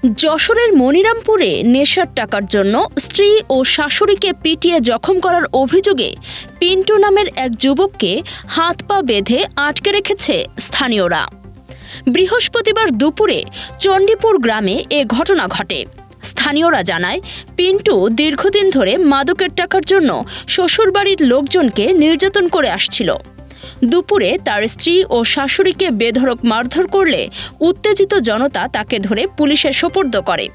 যশোরের মনিরামপুরে নেশার টাকার জন্য স্ত্রী ও শাশুড়িকে পিটিয়ে জখম করার অভিযোগে পিন্টু নামের এক যুবককে হাত পা বেঁধে আটকে রেখেছে স্থানীয়রা। বৃহস্পতিবার দুপুরে চণ্ডীপুর গ্রামে এ ঘটনা ঘটে। স্থানীয়রা জানায়, পিন্টু দীর্ঘদিন ধরে মাদকের টাকার জন্য শ্বশুরবাড়ির লোকজনকে নির্যাতন করে আসছিল। দুপুরে তার স্ত্রী ও শাশুড়িকে বেধড়ক মারধর করলে উত্তেজিত জনতা তাকে ধরে পুলিশে সোপর্দ করে।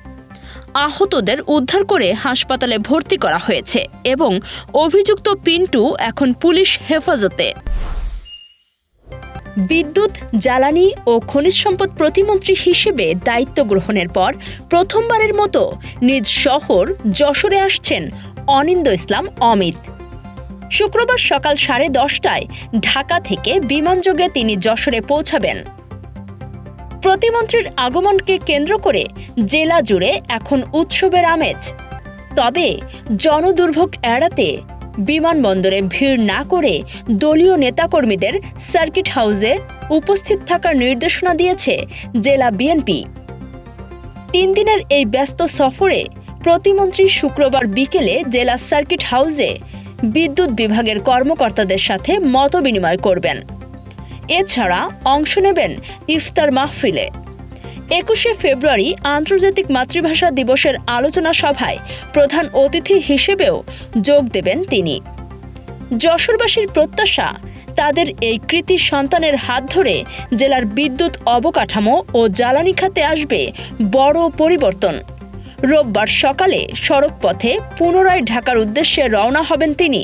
আহতদের উদ্ধার করে হাসপাতালে ভর্তি করা হয়েছে এবং অভিযুক্ত পিন্টু এখন পুলিশ হেফাজতে। বিদ্যুৎ, জ্বালানি ও খনিজ সম্পদ প্রতিমন্ত্রী হিসেবে দায়িত্ব গ্রহণের পর প্রথমবারের মতো নিজ শহর যশোরে আসছেন অনিন্দ ইসলাম অমিত। শুক্রবার সকাল 10:30টায় ঢাকা থেকে বিমানযোগে তিনি যশোরে পৌঁছাবেন। প্রতিমন্ত্রীর আগমনকে কেন্দ্র করে জেলা জুড়ে এখন উৎসবের আমেজ। তবে জনদুর্ভোগ এড়াতে বিমানবন্দরে ভিড় না করে দলীয় নেতাকর্মীদের সার্কিট হাউসে উপস্থিত থাকার নির্দেশনা দিয়েছে জেলা বিএনপি। 3 দিনের এই ব্যস্ত সফরে প্রতিমন্ত্রী শুক্রবার বিকেলে জেলা সার্কিট হাউসে বিদ্যুৎ বিভাগের কর্মকর্তাদের সাথে মতবিনিময় করবেন। এছাড়া অংশ নেবেন ইফতার মাহফিলে। 21শে ফেব্রুয়ারি আন্তর্জাতিক মাতৃভাষা দিবসের আলোচনা সভায় প্রধান অতিথি হিসেবেও যোগ দেবেন তিনি। যশোরবাসীর প্রত্যাশা, তাদের এই কৃতি সন্তানের হাত ধরে জেলার বিদ্যুৎ অবকাঠামো ও জ্বালানি খাতে আসবে বড় পরিবর্তন। রোববার সকালে সড়ক পথে পুনরায় ঢাকার উদ্দেশ্যে রওনা হবেন তিনি।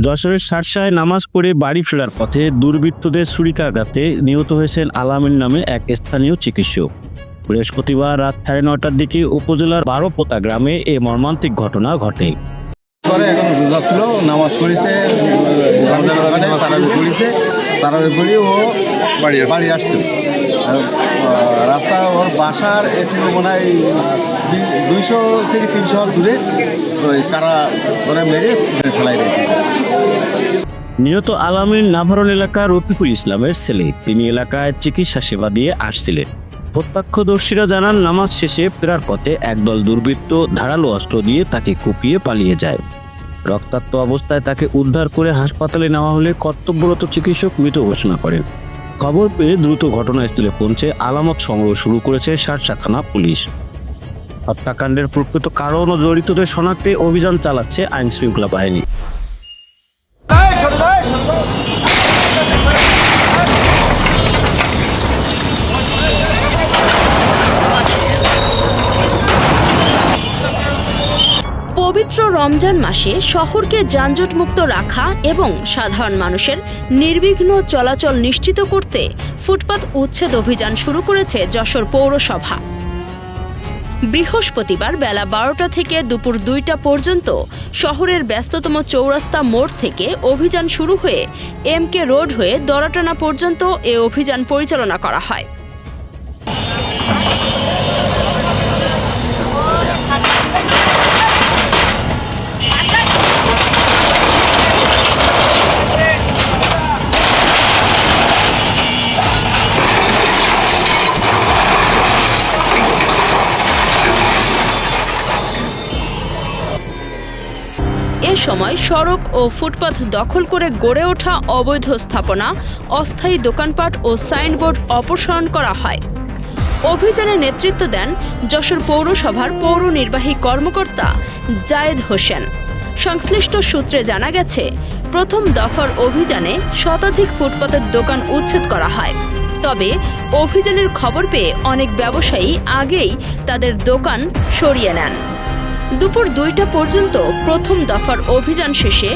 যশোরের শার্শায় নামাজ পড়ে বাড়ি ফেরার পথে দুর্বৃত্তদের ছুরিকাঘাতে নিহত হয়েছেন আলামিন নামে এক স্থানীয় চিকিৎসক। বৃহস্পতিবার রাত 9:30টার দিকে উপজেলার বারোপোতা গ্রামে এ মর্মান্তিক ঘটনা ঘটে। এখন রোজা ছিল, নামাজ পড়েছে, তারাবি পড়ি ও বাড়ি আসছিল। রাস্তা ওর বাসার একটু মনে হয় 200 থেকে 300 দূরে ওই কারা ওরা মেরে ফেলাই রেখে। নিহত আলামিন নাভারণ এলাকার রফিকুল ইসলামের ছেলে। তিনি এলাকায় চিকিৎসা সেবা দিয়ে আসছিলেন। প্রত্যক্ষদর্শীরা জানান, নামাজ শেষে ফেরার পথে একদল দুর্বৃত্ত ধারালো অস্ত্র দিয়ে তাকে কুপিয়ে পালিয়ে যায়। রক্তাক্ত অবস্থায় তাকে উদ্ধার করে হাসপাতালে নেওয়া হলে কর্তব্যরত চিকিৎসক মৃত ঘোষণা করেন। খবর পেয়ে দ্রুত ঘটনাস্থলে পৌঁছে আলামত সংগ্রহ শুরু করেছে শার্শা থানা পুলিশ। হত্যাকাণ্ডের প্রকৃত কারণ ও জড়িতদের শনাক্তে অভিযান চালাচ্ছে আইন শৃঙ্খলা বাহিনী। পবিত্র রমজান মাসে শহরকে যানজটমুক্ত রাখা এবং সাধারণ মানুষের নির্বিঘ্ন চলাচল নিশ্চিত করতে ফুটপাত উচ্ছেদ অভিযান শুরু করেছে যশোর পৌরসভা। বৃহস্পতিবার বেলা 12টা থেকে দুপুর 2টা পর্যন্ত শহরের ব্যস্ততম চৌরাস্তা মোড় থেকে অভিযান শুরু হয়ে MK রোড হয়ে দরাটানা পর্যন্ত এ অভিযান পরিচালনা করা হয়। এ সময় সড়ক ও ফুটপাত দখল করে গড়ে ওঠা অবৈধ স্থাপনা, অস্থায়ী দোকানপাট ও সাইনবোর্ড অপসারণ করা হয়। অভিযানে নেতৃত্ব দেন যশোর পৌরসভার পৌর নির্বাহী কর্মকর্তা জায়েদ হোসেন। সংশ্লিষ্ট সূত্রে জানা গেছে, প্রথম দফার অভিযানে শতাধিক ফুটপাতের দোকান উচ্ছেদ করা হয়। তবে অভিযানের খবর পেয়ে অনেক ব্যবসায়ী আগেই তাদের দোকান সরিয়ে নেন। দুপুর 2টা পর্যন্ত প্রথম দফার অভিযান শেষে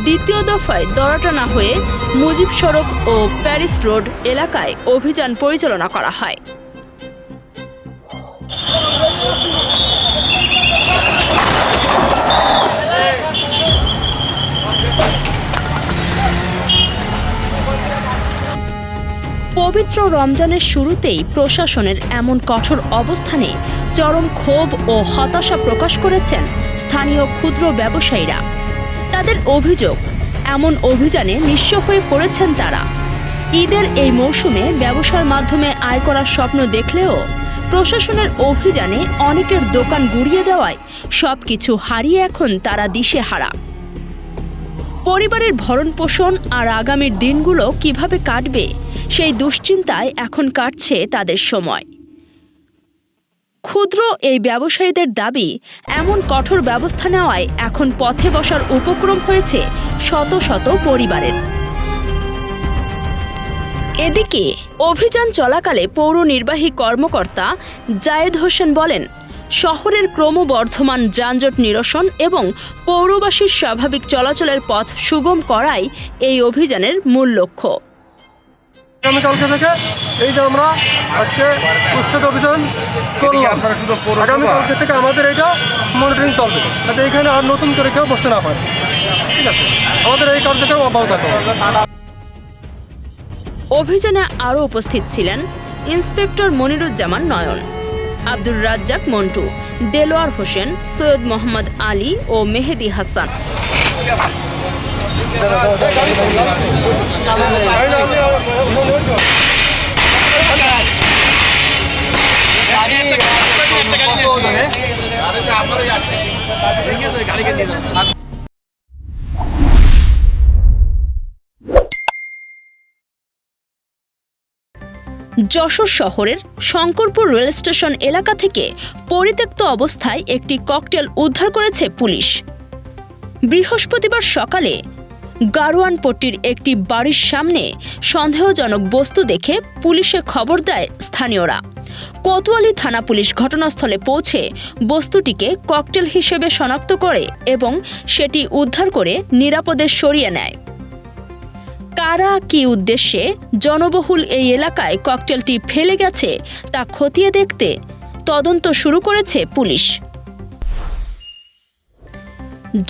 দ্বিতীয় দফায় দরাটানা হয়ে মুজিব সড়ক ও প্যারিস রোড এলাকায় অভিযান পরিচালনা করা হয়। পবিত্র রমজানের শুরুতেই প্রশাসনের এমন কঠোর অবস্থানে চরম ক্ষোভ ও হতাশা প্রকাশ করেছেন স্থানীয় ক্ষুদ্র ব্যবসায়ীরা। তাদের অভিযোগ, এমন অভিযানে নিঃস্ব হয়ে পড়েছেন তারা। ঈদের এই মৌসুমে ব্যবসার মাধ্যমে আয় করার স্বপ্ন দেখলেও প্রশাসনের অভিযানে অনেকের দোকান গুড়িয়ে দেওয়ায় সবকিছু হারিয়ে এখন তারা দিশেহারা। পরিবারের ভরণপোষণ আর আগামীর দিনগুলো কিভাবে কাটবে সেই দুশ্চিন্তায় এখন কাটছে তাদের সময়। ক্ষুদ্র এই ব্যবসায়ীদের দাবি, এমন কঠোর ব্যবস্থা নেওয়ায় এখন পথে বসার উপক্রম হয়েছে শত শত পরিবারের। এদিকে অভিযান চলাকালে পৌর নির্বাহী কর্মকর্তা জায়েদ হোসেন বলেন, শহরের ক্রমবর্ধমান যানজট নিরসন এবং পৌরবাসীর স্বাভাবিক চলাচলের পথ সুগম করাই এই অভিযানের মূল লক্ষ্য। আগামীকালকে থেকে এই যে আমরা আজকে উচ্ছেদ অভিযান করলাম, আগামীকালকে থেকে আমাদের এটা মনিটরিং চলবে, যাতে এখানে আর নতুন করে কেউ বসতে না পারে। ঠিক আছে, আমাদের এই কার্যক্রম অব্যাহত থাকবে। অভিযানে আরও উপস্থিত ছিলেন ইন্সপেক্টর মনিরুজ্জামান নয়ন, আব্দুর রাজ্জাক মন্টু, দেলোয়ার হোসেন, সৈয়দ মোহাম্মদ আলী ও মেহেদি হাসান। যশোর শহরের শঙ্করপুর রেল স্টেশন এলাকা থেকে পরিত্যক্ত অবস্থায় একটি ককটেল উদ্ধার করেছে পুলিশ। বৃহস্পতিবার সকালে গারোয়ানপট্টির একটি বাড়ির সামনে সন্দেহজনক বস্তু দেখে পুলিশে খবর দেয় স্থানীয়রা। কোতোয়ালি থানা পুলিশ ঘটনাস্থলে পৌঁছে বস্তুটিকে ককটেল হিসেবে শনাক্ত করে এবং সেটি উদ্ধার করে নিরাপদে সরিয়ে নেয়। কারা কী উদ্দেশ্যে জনবহুল এই এলাকায় ককটেলটি ফেলে গেছে তা খতিয়ে দেখতে তদন্ত শুরু করেছে পুলিশ।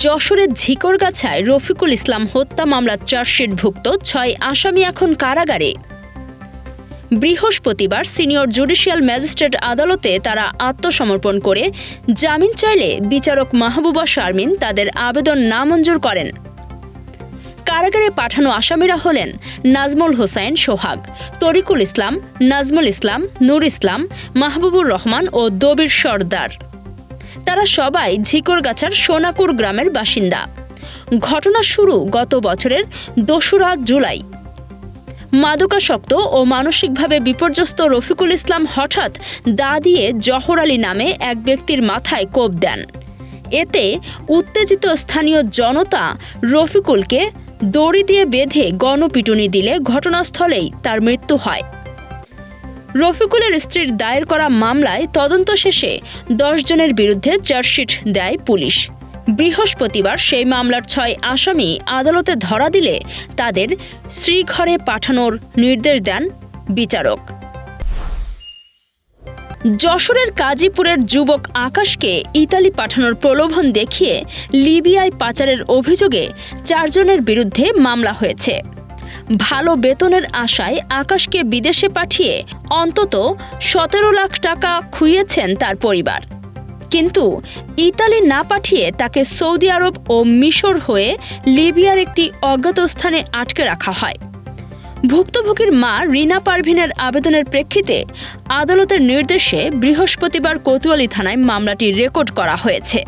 যশোরের ঝিকরগাছায় রফিকুল ইসলাম হত্যা মামলার চার্জশিটভুক্ত 6 আসামি এখন কারাগারে। বৃহস্পতিবার সিনিয়র জুডিশিয়াল ম্যাজিস্ট্রেট আদালতে তারা আত্মসমর্পণ করে জামিন চাইলে বিচারক মাহবুবা শারমিন তাদের আবেদন নামঞ্জুর করেন। কারাগারে পাঠানো আসামিরা হলেন নাজমুল হোসাইন সোহাগ, তরিকুল ইসলাম, নাজমুল ইসলাম, নূর ইসলাম, মাহবুবুর রহমান ও দবির সর্দার। তারা সবাই ঝিকরগাছার সোনাকুর গ্রামের বাসিন্দা। ঘটনা শুরু গত বছরের 2রা জুলাই। মাদকাসক্ত ও মানসিকভাবে বিপর্যস্ত রফিকুল ইসলাম হঠাৎ দা দিয়ে জহর আলী নামে এক ব্যক্তির মাথায় কোপ দেন। এতে উত্তেজিত স্থানীয় জনতা রফিকুলকে দড়ি দিয়ে বেঁধে গণপিটুনি দিলে ঘটনাস্থলেই তার মৃত্যু হয়। রফিকুলের স্ত্রীর দায়ের করা মামলায় তদন্ত শেষে 10 জনের বিরুদ্ধে চার্জশিট দেয় পুলিশ। বৃহস্পতিবার সেই মামলার 6 আসামি আদালতে ধরা দিলে তাদের শ্রীঘরে পাঠানোর নির্দেশ দেন বিচারক। যশোরের কাজীপুরের যুবক আকাশকে ইতালি পাঠানোর প্রলোভন দেখিয়ে লিবিয়ায় পাচারের অভিযোগে 4 জনের বিরুদ্ধে মামলা হয়েছে। ভালো বেতনের আশায় আকাশকে বিদেশে পাঠিয়ে অন্তত 17 লাখ টাকা খুইয়েছেন তার পরিবার। কিন্তু ইতালি না পাঠিয়ে তাকে সৌদি আরব ও মিশর হয়ে লিবিয়ার একটি অজ্ঞাত স্থানে আটকে রাখা হয়। ভুক্তভোগীর মা রিনা পারভিনের আবেদনের প্রেক্ষিতে আদালতের নির্দেশে বৃহস্পতিবার কোতোয়ালি থানায় মামলাটি রেকর্ড করা হয়েছে।